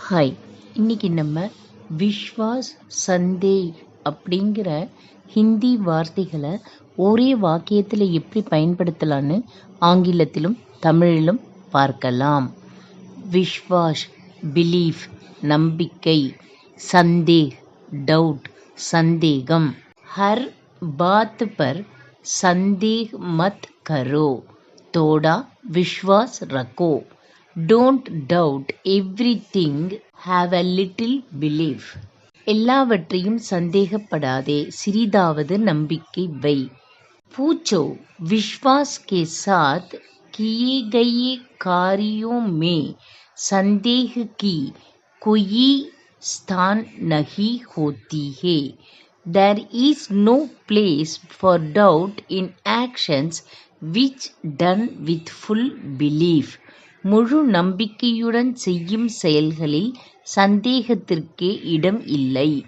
Hi, இன்னைக்கு நம்ம விஸ்வாஸ் சந்தேக் அப்படிங்கிற ஹிந்தி வார்த்தைகளை ஒரே வாக்கியத்தில் எப்படி பயன்படுத்தலான்னு ஆங்கிலத்திலும் தமிழிலும் பார்க்கலாம். விஸ்வாஸ் பிலீஃப் நம்பிக்கை, சந்தேக் டவுட் சந்தேகம். ஹர் பாத் பர் சந்தேக் மத் கரோ, தோடா Vishwas ரக்கோ. Don't doubt everything, have a little belief. எல்லாவற்றையும் சந்தேகப்படாதே, சிறிதாவது நம்பிக்கை வை. पूछो विश्वास के साथ किए गए कार्यों में संदेह की कोई स्थान नहीं होती है. There is no place for doubt in actions which done with full belief. முழு நம்பிக்கையுடன் செய்யும் செயல்களில் சந்தேகத்திற்கே இடம் இல்லை.